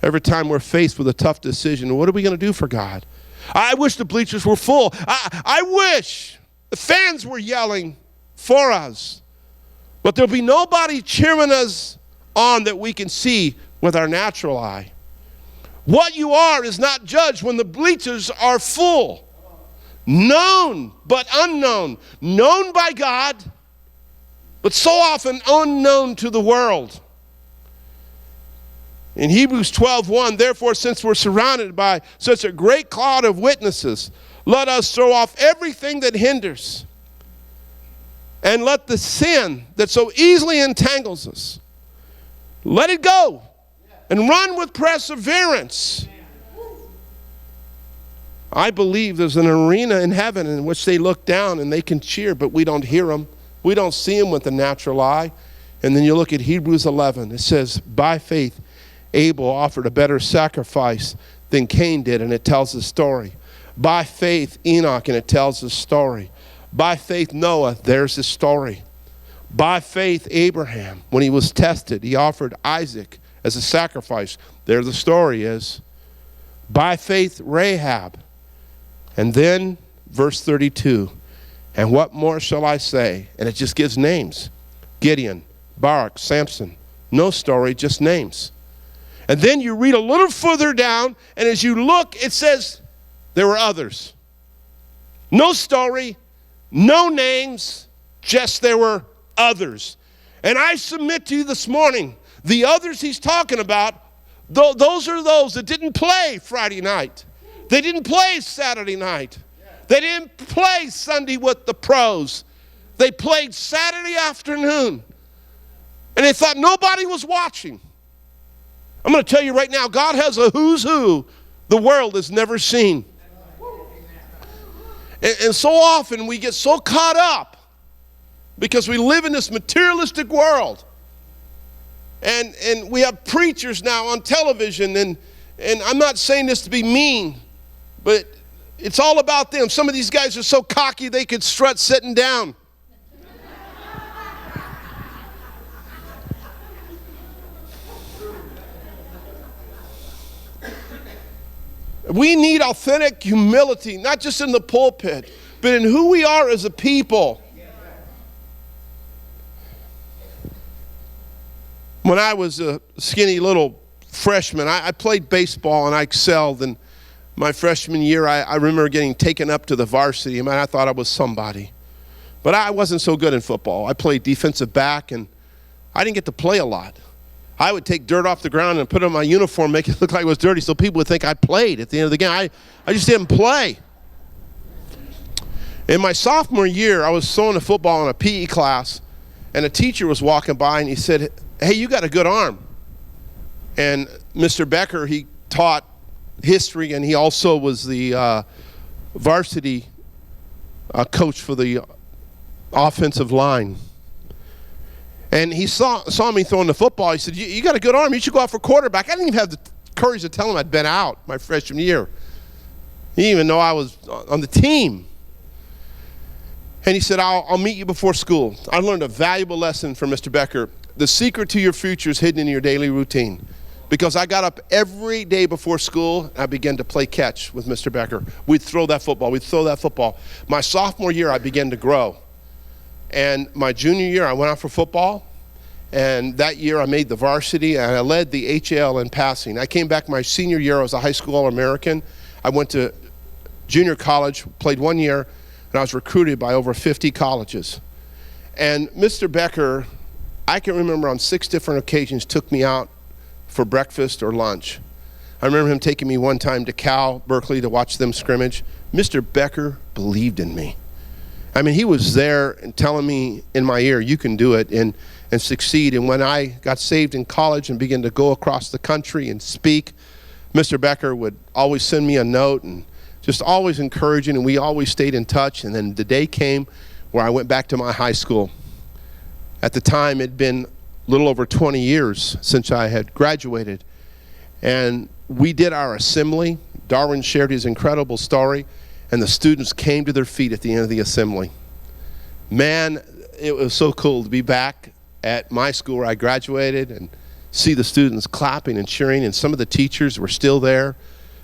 Every time we're faced with a tough decision, what are we going to do for God? I wish the bleachers were full. I wish the fans were yelling for us. But there'll be nobody cheering us on that we can see with our natural eye. What you are is not judged when the bleachers are full. Known but unknown. Known by God, but so often unknown to the world. In Hebrews 12:1, therefore, since we're surrounded by such a great cloud of witnesses, let us throw off everything that hinders and let the sin that so easily entangles us, let it go and run with perseverance. I believe there's an arena in heaven in which they look down and they can cheer, but we don't hear them. We don't see them with the natural eye. And then you look at Hebrews 11. It says, by faith, Abel offered a better sacrifice than Cain did, and it tells the story. By faith, Enoch, and it tells the story. By faith, Noah, there's the story. By faith, Abraham, when he was tested, he offered Isaac as a sacrifice. There the story is. By faith, Rahab. And then, verse 32, and what more shall I say? And it just gives names. Gideon, Barak, Samson. No story, just names. And then you read a little further down, and as you look, it says there were others. No story, no names, just there were others. And I submit to you this morning, the others he's talking about, those are those that didn't play Friday night. They didn't play Saturday night. They didn't play Sunday with the pros. They played Saturday afternoon. And they thought nobody was watching. I'm going to tell you right now, God has a who's who the world has never seen. And so often we get so caught up because we live in this materialistic world. And we have preachers now on television, and I'm not saying this to be mean, but it's all about them. Some of these guys are so cocky they could strut sitting down. We need authentic humility, not just in the pulpit, but in who we are as a people. When I was a skinny little freshman, I played baseball and I excelled. And my freshman year, I remember getting taken up to the varsity. I thought I was somebody. But I wasn't so good in football. I played defensive back, and I didn't get to play a lot. I would take dirt off the ground and put it on my uniform, make it look like it was dirty, so people would think I played at the end of the game. I just didn't play. In my sophomore year, I was throwing a football in a PE class, and a teacher was walking by, and he said, "Hey, you got a good arm." And Mr. Becker, he taught history, and he also was the varsity coach for the offensive line. And he saw me throwing the football. He said, you got a good arm. You should go out for quarterback. I didn't even have the courage to tell him I'd been out my freshman year. He didn't even know I was on the team. And he said, I'll meet you before school. I learned a valuable lesson from Mr. Becker. The secret to your future is hidden in your daily routine. Because I got up every day before school, and I began to play catch with Mr. Becker. We'd throw that football. My sophomore year, I began to grow. And my junior year, I went out for football. And that year, I made the varsity, and I led the HAL in passing. I came back my senior year. I was a high school All-American. I went to junior college, played 1 year, and I was recruited by over 50 colleges. And Mr. Becker, I can remember on 6 different occasions, took me out for breakfast or lunch. I remember him taking me one time to Cal, Berkeley, to watch them scrimmage. Mr. Becker believed in me. I mean, he was there and telling me in my ear, you can do it and succeed. And when I got saved in college and began to go across the country and speak, Mr. Becker would always send me a note and just always encouraging, and we always stayed in touch. And then the day came where I went back to my high school. At the time, it'd been a little over 20 years since I had graduated. And we did our assembly. Darwin shared his incredible story, and the students came to their feet at the end of the assembly. Man, it was so cool to be back at my school where I graduated and see the students clapping and cheering, and some of the teachers were still there.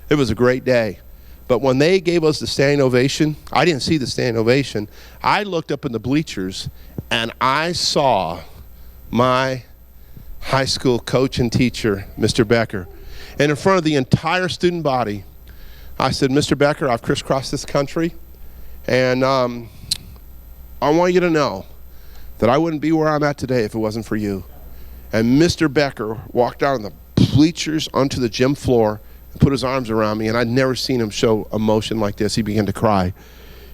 It was a great day. But when they gave us the standing ovation, I didn't see the standing ovation. I looked up in the bleachers, and I saw my high school coach and teacher, Mr. Becker. And in front of the entire student body, I said, Mr. Becker, I've crisscrossed this country, and I want you to know that I wouldn't be where I'm at today if it wasn't for you. And Mr. Becker walked out on the bleachers onto the gym floor and put his arms around me, and I'd never seen him show emotion like this. He began to cry.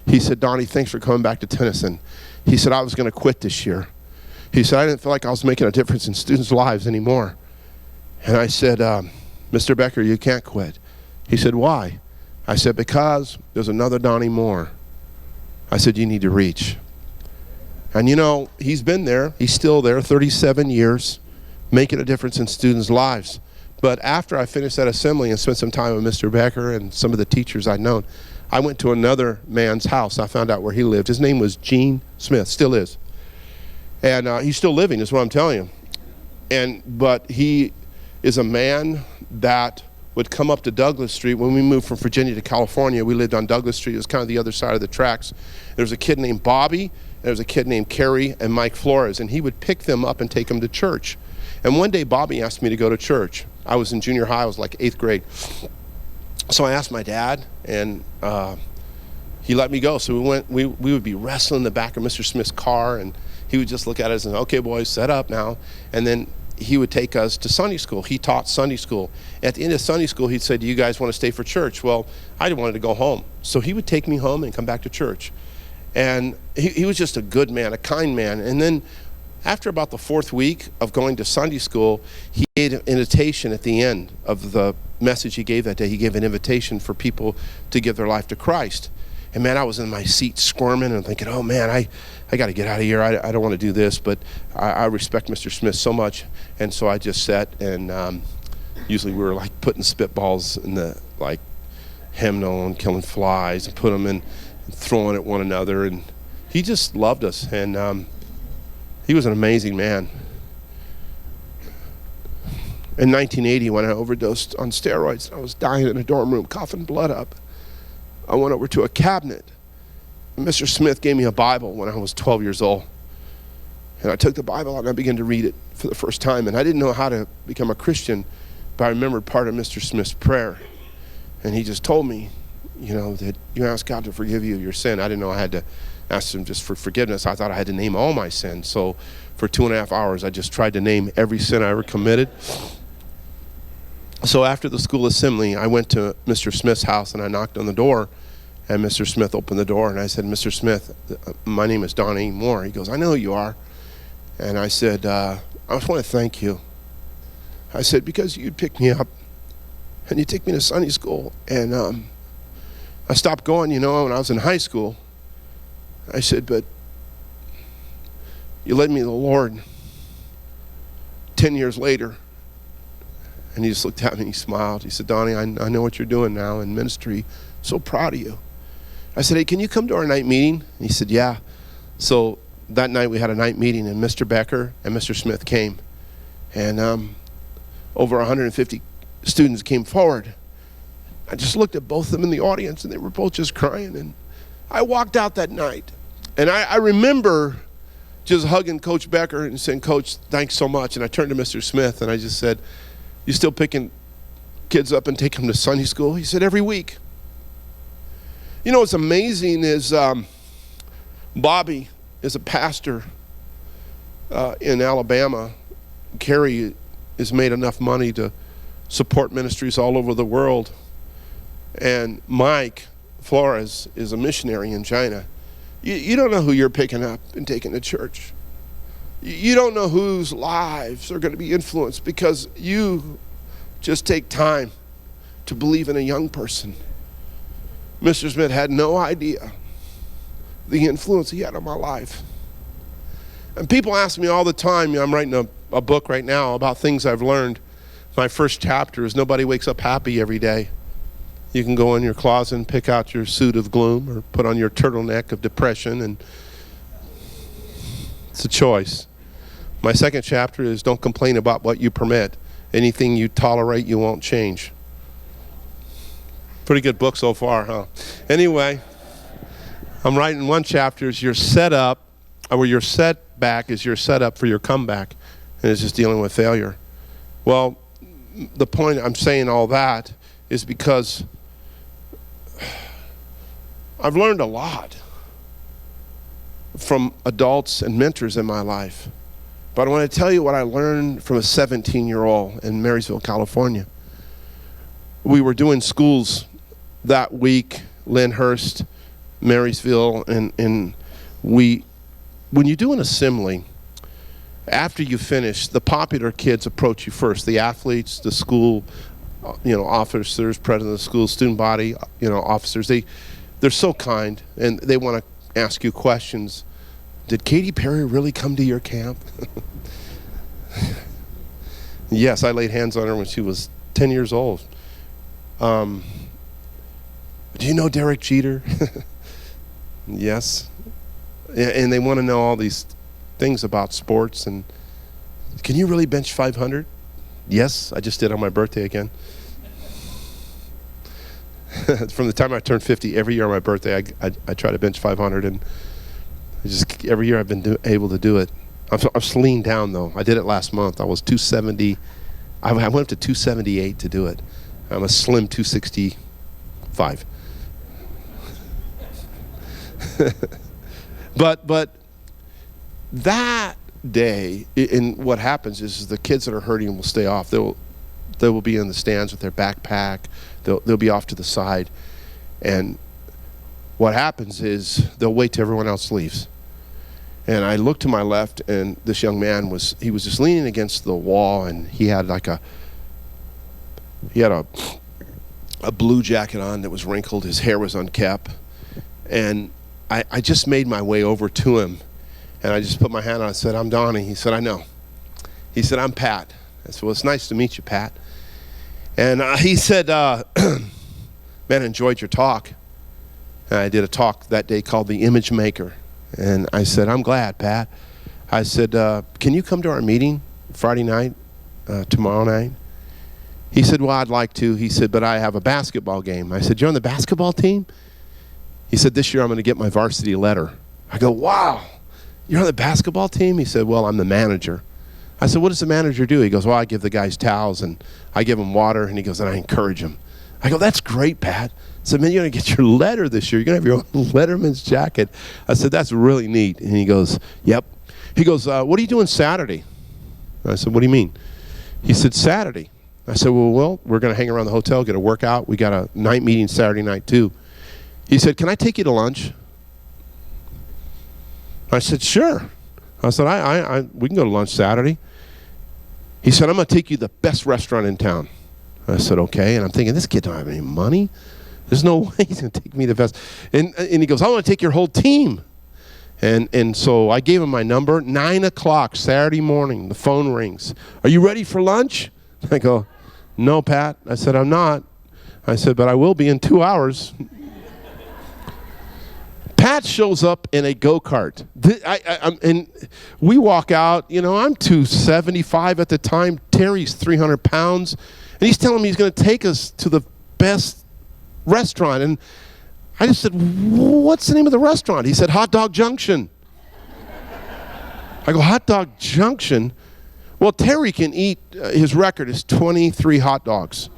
He said, Donnie, thanks for coming back to Tennyson. He said, I was going to quit this year. He said, I didn't feel like I was making a difference in students' lives anymore. And I said, Mr. Becker, you can't quit. He said, why? I said, because there's another Donnie Moore. I said, you need to reach. And you know, he's been there. He's still there, 37 years, making a difference in students' lives. But after I finished that assembly and spent some time with Mr. Becker and some of the teachers I'd known, I went to another man's house. I found out where he lived. His name was Gene Smith, still is. And he's still living, is what I'm telling you. But he is a man that would come up to Douglas Street. When we moved from Virginia to California, we lived on Douglas Street. It was kind of the other side of the tracks. There was a kid named Bobby, there was a kid named Kerry and Mike Flores, and he would pick them up and take them to church. And one day, Bobby asked me to go to church. I was in junior high. I was like 8th grade. So I asked my dad, and he let me go. So we would be wrestling in the back of Mr. Smith's car, and he would just look at us and, okay, boys, set up now. And then he would take us to Sunday school. He taught Sunday school. At the end of Sunday school, he'd say, do you guys want to stay for church? Well, I wanted to go home. So he would take me home and come back to church. And he was just a good man, a kind man. And then after about the 4th week of going to Sunday school, he gave an invitation at the end of the message he gave that day. He gave an invitation for people to give their life to Christ. And man, I was in my seat squirming and thinking, oh man, I got to get out of here. I don't want to do this, but I respect Mr. Smith so much. And so I just sat, and usually we were like putting spitballs in the like hymnal and killing flies and put them in and throwing at one another. And he just loved us, and he was an amazing man. In 1980, when I overdosed on steroids, I was dying in a dorm room, coughing blood up. I went over to a cabinet. Mr. Smith gave me a Bible when I was 12 years old. And I took the Bible out and I began to read it for the first time. And I didn't know how to become a Christian, but I remembered part of Mr. Smith's prayer. And he just told me, that you ask God to forgive you of your sin. I didn't know I had to ask him just for forgiveness. I thought I had to name all my sins. So for 2.5 hours, I just tried to name every sin I ever committed. So after the school assembly, I went to Mr. Smith's house and I knocked on the door, and Mr. Smith opened the door and I said, Mr. Smith, my name is Donnie Moore. He goes, I know who you are. And I said, I just want to thank you. I said, because you'd pick me up and you take me to Sunday school. And I stopped going, when I was in high school. I said, but you led me to the Lord 10 years later. And he just looked at me and he smiled. He said, Donnie, I know what you're doing now in ministry. So proud of you. I said, hey, can you come to our night meeting? And he said, yeah. So that night we had a night meeting, and Mr. Becker and Mr. Smith came. And over 150 students came forward. I just looked at both of them in the audience, and they were both just crying. And I walked out that night. And I remember just hugging Coach Becker and saying, Coach, thanks so much. And I turned to Mr. Smith, and I just said, you still picking kids up and take them to Sunday school? He said, every week. What's amazing is Bobby is a pastor in Alabama. Carrie has made enough money to support ministries all over the world. And Mike Flores is a missionary in China. You don't know who you're picking up and taking to church. You don't know whose lives are going to be influenced because you just take time to believe in a young person. Mr. Smith had no idea the influence he had on my life. And people ask me all the time, I'm writing a book right now about things I've learned. My first chapter is nobody wakes up happy every day. You can go in your closet and pick out your suit of gloom or put on your turtleneck of depression, and it's a choice. My second chapter is don't complain about what you permit. Anything you tolerate, you won't change. Pretty good book so far, huh? Anyway, I'm writing one chapter is your setup, or your setback is your setup for your comeback, and it's just dealing with failure. Well, the point I'm saying all that is because I've learned a lot from adults and mentors in my life. But I want to tell you what I learned from a 17-year-old in Marysville, California. We were doing schools that week, Lyndhurst, Marysville, and when you do an assembly, after you finish, the popular kids approach you first. The athletes, the school, officers, president of the school, student body, officers. They're so kind, and they want to ask you questions. Did Katy Perry really come to your camp? Yes, I laid hands on her when she was 10 years old. Do you know Derek Jeter? Yes. And they want to know all these things about sports. And can you really bench 500? Yes, I just did on my birthday again. From the time I turned 50, every year on my birthday, I try to bench 500, and every year I've been able to do it. I'm lean down though. I did it last month. I was 270. I went up to 278 to do it. I'm a slim 265. But that day, and what happens is the kids that are hurting will stay off. They will be in the stands with their backpack. They'll be off to the side, and what happens is they'll wait till everyone else leaves. And I looked to my left, and this young man was just leaning against the wall, and he had a blue jacket on that was wrinkled. His hair was unkempt, and I just made my way over to him, and I just put my hand on. I said, "I'm Donnie." He said, "I know." He said, "I'm Pat." I said, "Well, it's nice to meet you, Pat." And he said, "Man, enjoyed your talk." And I did a talk that day called The Image Maker. And I said, "I'm glad, Pat." I said, "Can you come to our meeting Friday night, tomorrow night?" He said, well, I'd like to. He said, but I have a basketball game. I said, you're on the basketball team? He said, this year I'm going to get my varsity letter. I go, wow, you're on the basketball team? He said, well, I'm the manager. I said, what does the manager do? He goes, well, I give the guys towels and I give them water. And he goes, and I encourage them. I go, that's great, Pat. I said, man, you're going to get your letter this year. You're going to have your own Letterman's jacket. I said, that's really neat. And he goes, yep. He goes, what are you doing Saturday? I said, what do you mean? He said, Saturday. I said, well, we're going to hang around the hotel, get a workout. We got a night meeting Saturday night too. He said, can I take you to lunch? I said, sure. I said, we can go to lunch Saturday. He said, I'm going to take you to the best restaurant in town. I said, okay. And I'm thinking, this kid don't have any money. There's no way he's going to take me to the best. And he goes, I want to take your whole team. And so I gave him my number. 9 o'clock Saturday morning, the phone rings. Are you ready for lunch? I go, no, Pat. I said, I'm not. I said, but I will be in 2 hours. Pat shows up in a go-kart. And we walk out, I'm 275 at the time. Terry's 300 pounds. And he's telling me he's going to take us to the best restaurant. And I just said, what's the name of the restaurant? He said, Hot Dog Junction. I go, Hot Dog Junction? Well, Terry can eat, his record is 23 hot dogs.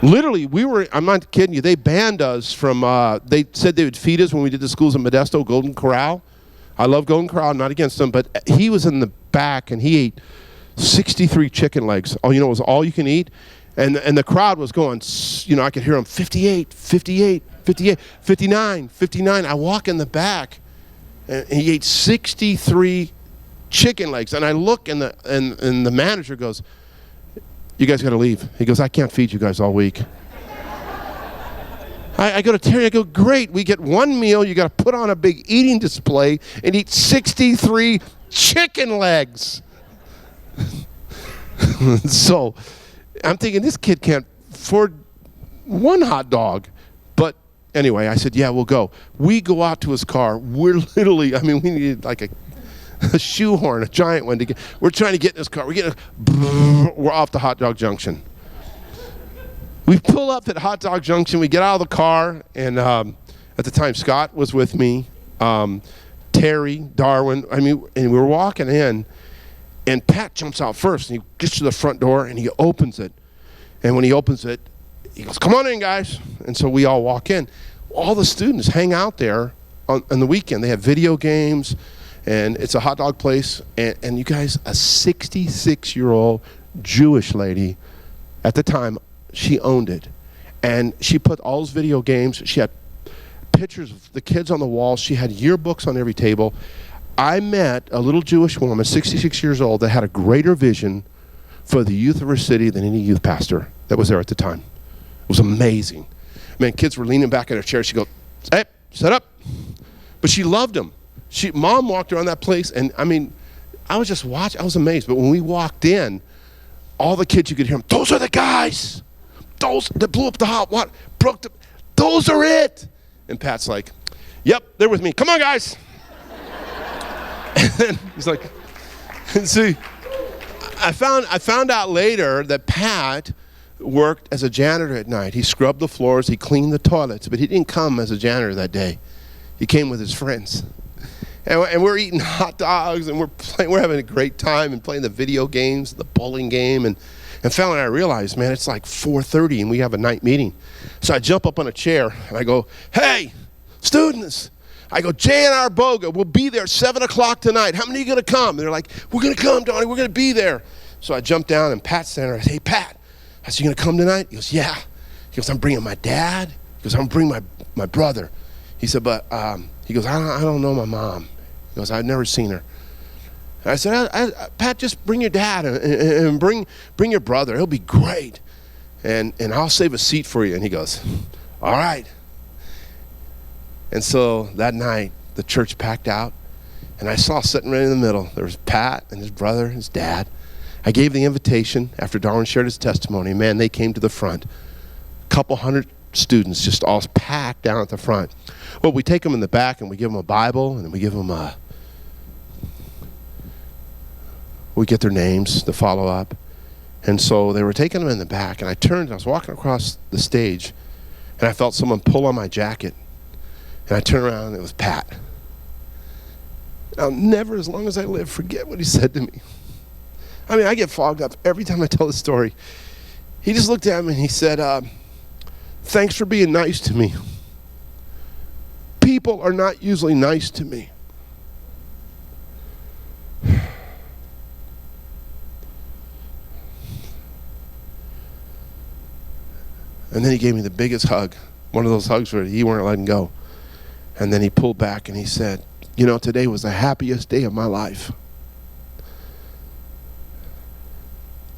Literally, I'm not kidding you, they banned us from, they said they would feed us when we did the schools in Modesto, Golden Corral. I love Golden Corral, I'm not against them, but he was in the back and he ate 63 chicken legs. Oh, it was all you can eat. And the crowd was going, I could hear them, 58, 58, 58, 59, 59. I walk in the back and he ate 63 chicken legs. And I look and the manager goes, you guys got to leave. He goes, I can't feed you guys all week. I go to Terry, I go, great, we get one meal, you got to put on a big eating display and eat 63 chicken legs. So I'm thinking, this kid can't afford one hot dog. But anyway, I said, yeah, we'll go. We go out to his car. We're literally, we needed like a shoehorn, a giant one. We're trying to get in his car. We're off to Hot Dog Junction. We pull up at Hot Dog Junction. We get out of the car. And at the time, Scott was with me. Terry, Darwin. And we were walking in. And Pat jumps out first, and he gets to the front door, and he opens it. And when he opens it, he goes, come on in, guys. And so we all walk in. All the students hang out there on the weekend. They have video games, and it's a hot dog place. And you guys, a 66-year-old Jewish lady, at the time, she owned it. And she put all those video games. She had pictures of the kids on the wall. She had yearbooks on every table. I met a little Jewish woman, 66 years old, that had a greater vision for the youth of her city than any youth pastor that was there at the time. It was amazing. Man, kids were leaning back in their chairs. She goes, hey, shut up. But she loved them. Mom walked around that place, and I was just watching. I was amazed. But when we walked in, all the kids, you could hear them, those are the guys. Those that blew up the hot water. Those are it. And Pat's like, yep, they're with me. Come on, guys. And then he's like, see, I found out later that Pat worked as a janitor at night. He scrubbed the floors, he cleaned the toilets, but he didn't come as a janitor that day. He came with his friends. And we're eating hot dogs, and we're having a great time and playing the video games, the bowling game. And finally I realized, man, it's like 4:30 and we have a night meeting. So I jump up on a chair and I go, hey, students. I go, J&R Boga, we'll be there 7 o'clock tonight. How many are you going to come? And they're like, we're going to come, Donnie. We're going to be there. So I jump down, and Pat's there. I say, hey, Pat. I said, you going to come tonight? He goes, yeah. He goes, I'm bringing my dad. He goes, I'm bringing my brother. He said, but, he goes, I don't know my mom. He goes, I've never seen her. And I said, Pat, just bring your dad and bring your brother. He'll be great. And I'll save a seat for you. And he goes, all right. And so that night, the church packed out, and I saw sitting right in the middle, there was Pat and his brother, his dad. I gave the invitation after Darwin shared his testimony. Man, they came to the front. A couple hundred students just all packed down at the front. Well, we take them in the back, and we give them a Bible, and we give them we get their names, the follow-up. And so they were taking him in the back, and I turned, and I was walking across the stage, and I felt someone pull on my jacket. And I turned around, and it was Pat. I'll never, as long as I live, forget what he said to me. I mean, I get fogged up every time I tell the story. He just looked at me and he said, thanks for being nice to me. People are not usually nice to me. And then he gave me the biggest hug, one of those hugs where you weren't letting go. And then he pulled back and he said, you know, today was the happiest day of my life.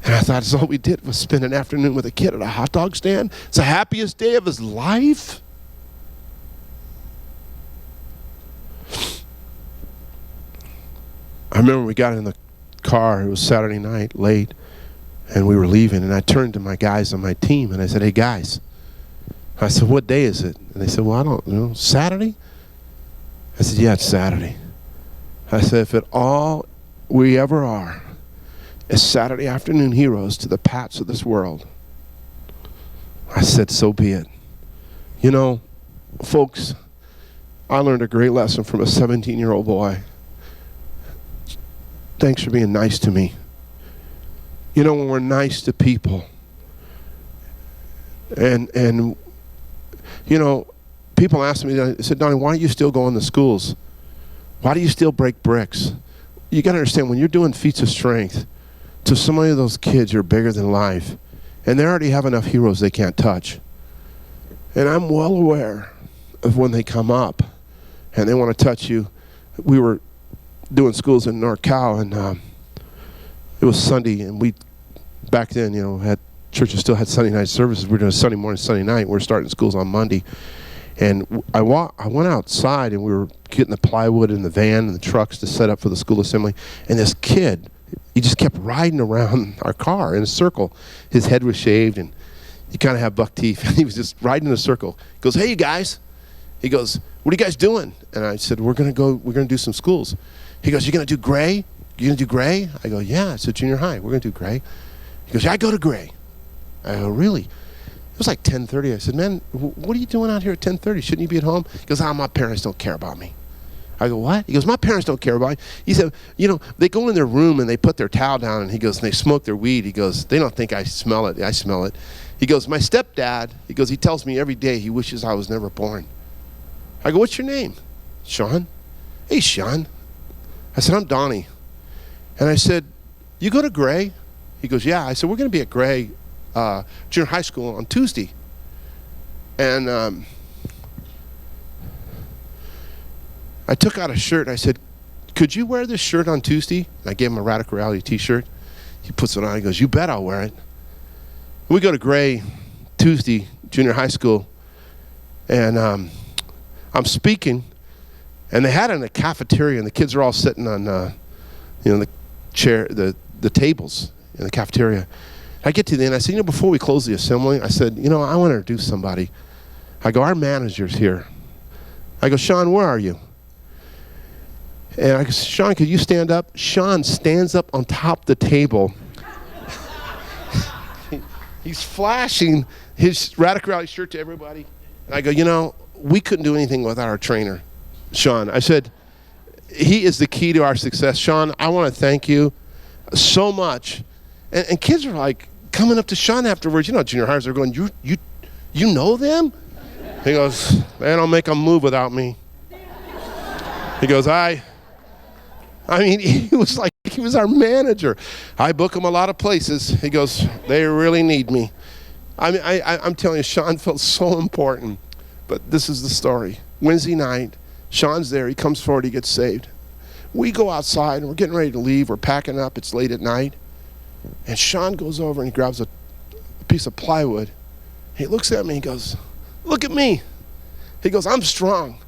And I thought, it's all we did was spend an afternoon with a kid at a hot dog stand. It's the happiest day of his life. I remember we got in the car, it was Saturday night, late, and we were leaving, and I turned to my guys on my team, and I said, hey, guys. I said, what day is it? And they said, well, I don't know, Saturday? I said, yeah, it's Saturday. I said, if it all we ever are is Saturday afternoon heroes to the Pats of this world, I said, so be it. You know, folks, I learned a great lesson from a 17-year-old boy. Thanks for being nice to me. You know, when we're nice to people, and you know, people ask me, they said, Donnie, why do you still go in the schools? Why do you still break bricks? You got to understand, when you're doing feats of strength, to so many of those kids, you're bigger than life. And they already have enough heroes they can't touch. And I'm well aware of when they come up and they want to touch you. We were doing schools in NorCal, and it was Sunday, and we, back then, you know, had churches still had Sunday night services. We were doing Sunday morning, Sunday night. We're starting schools on Monday. And I went outside, and we were getting the plywood in the van and the trucks to set up for the school assembly. And this kid, he just kept riding around our car in a circle. His head was shaved, and he kind of had buck teeth. And he was just riding in a circle. He goes, hey, you guys. He goes, what are you guys doing? And I said, we're going to do some schools. He goes, you're going to do Gray? You're going to do Gray? I go, yeah, it's a junior high. We're going to do Gray. He goes, yeah, I go to Gray. I go, really? It was like 10:30. I said, man, what are you doing out here at 10:30? Shouldn't you be at home? He goes, my parents don't care about me. I go, what? He goes, my parents don't care about me. He said, you know, they go in their room and they put their towel down, and he goes, and they smoke their weed. He goes, they don't think I smell it. I smell it. He goes, my stepdad, he goes, he tells me every day he wishes I was never born. I go, what's your name? Sean. Hey, Sean. I said, I'm Donnie. And I said, you go to Gray? He goes, yeah. I said, we're going to be at Gray junior high school on Tuesday. And I took out a shirt, and I said, could you wear this shirt on Tuesday? And I gave him a Radical Reality t-shirt. He puts it on. He goes, you bet I'll wear it. We go to Gray Tuesday, junior high school, and I'm speaking, and they had it in the cafeteria, and the kids are all sitting on, the chair, the tables in the cafeteria. I get to the end. I said, you know, before we close the assembly, I said, you know, I want to introduce somebody. I go, our manager's here. I go, Sean, where are you? And I go, Sean, could you stand up? Sean stands up on top of the table. He's flashing his Radical Reality shirt to everybody. And I go, you know, we couldn't do anything without our trainer, Sean. I said, he is the key to our success. Sean, I want to thank you so much. And kids are like coming up to Sean afterwards. You know, junior highers are going, you know them? He goes, they don't make them move without me. He goes, I mean, he was our manager. I book him a lot of places. He goes, they really need me. I mean, I'm telling you, Sean felt so important. But this is the story. Wednesday night, Sean's there. He comes forward. He gets saved. We go outside, and we're getting ready to leave. We're packing up. It's late at night. And Sean goes over, and he grabs a piece of plywood. He looks at me. He goes, look at me. He goes, I'm strong.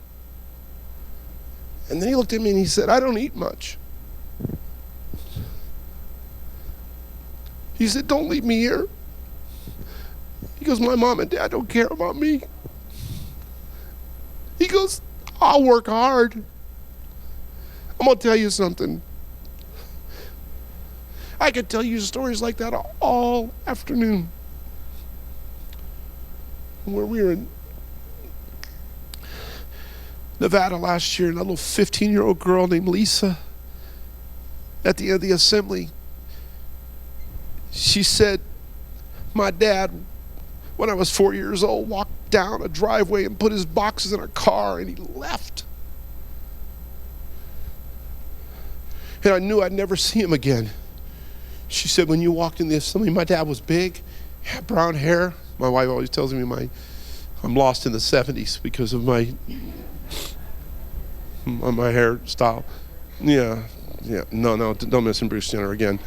And then he looked at me, and he said, I don't eat much. He said, don't leave me here. He goes, my mom and dad don't care about me. He goes, I'll work hard. I'm going to tell you something. I could tell you stories like that all afternoon. Where we were in Nevada last year, and a little 15-year-old girl named Lisa, at the end of the assembly, she said, my dad, when I was 4 years old, walked down a driveway and put his boxes in a car and he left. And I knew I'd never see him again. She said, when you walked in the assembly, my dad was big, had brown hair. My wife always tells me I'm lost in the 70s because of my hairstyle. Yeah. No, don't mention Bruce Jenner again.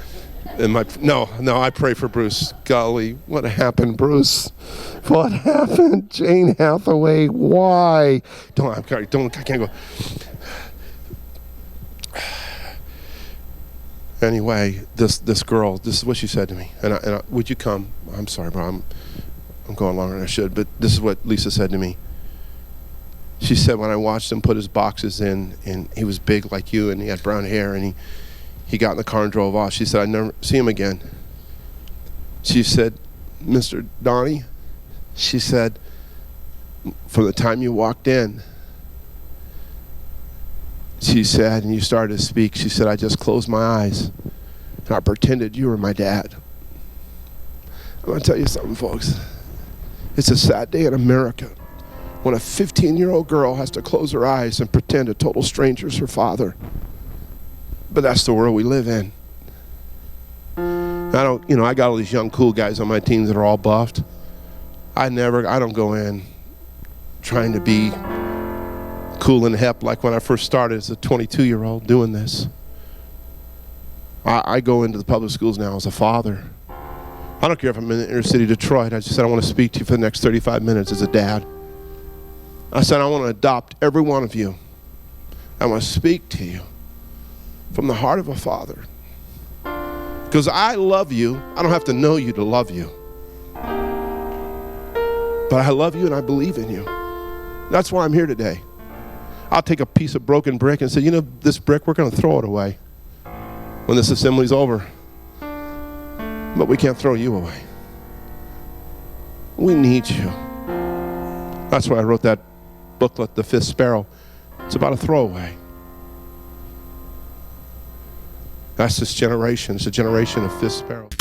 And no, I pray for Bruce. Golly, what happened, Bruce? What happened, Jane Hathaway? Why? I can't go. Anyway, this girl, this is what she said to me. And I, would you come? I'm sorry, bro. I'm going longer than I should, but this is what Lisa said to me. She said, when I watched him put his boxes in, and he was big like you, and he had brown hair, and he got in the car and drove off. She said, I'd never see him again. She said, Mr. Donnie, she said, from the time you walked in, she said, and you started to speak, she said, I just closed my eyes, and I pretended you were my dad. I'm going to tell you something, folks. It's a sad day in America when a 15-year-old girl has to close her eyes and pretend a total stranger's her father. But that's the world we live in. I got all these young cool guys on my team that are all buffed. I don't go in trying to be cool and hip like when I first started as a 22-year-old doing this. I go into the public schools now as a father. I don't care if I'm in the inner city Detroit. I just said I want to speak to you for the next 35 minutes as a dad. I said I want to adopt every one of you. I want to speak to you from the heart of a father. Because I love you. I don't have to know you to love you. But I love you and I believe in you. That's why I'm here today. I'll take a piece of broken brick and say, this brick, we're going to throw it away when this assembly's over. But we can't throw you away. We need you. That's why I wrote that booklet, The Fifth Sparrow. It's about a throwaway. That's this generation. It's a generation of fifth sparrows.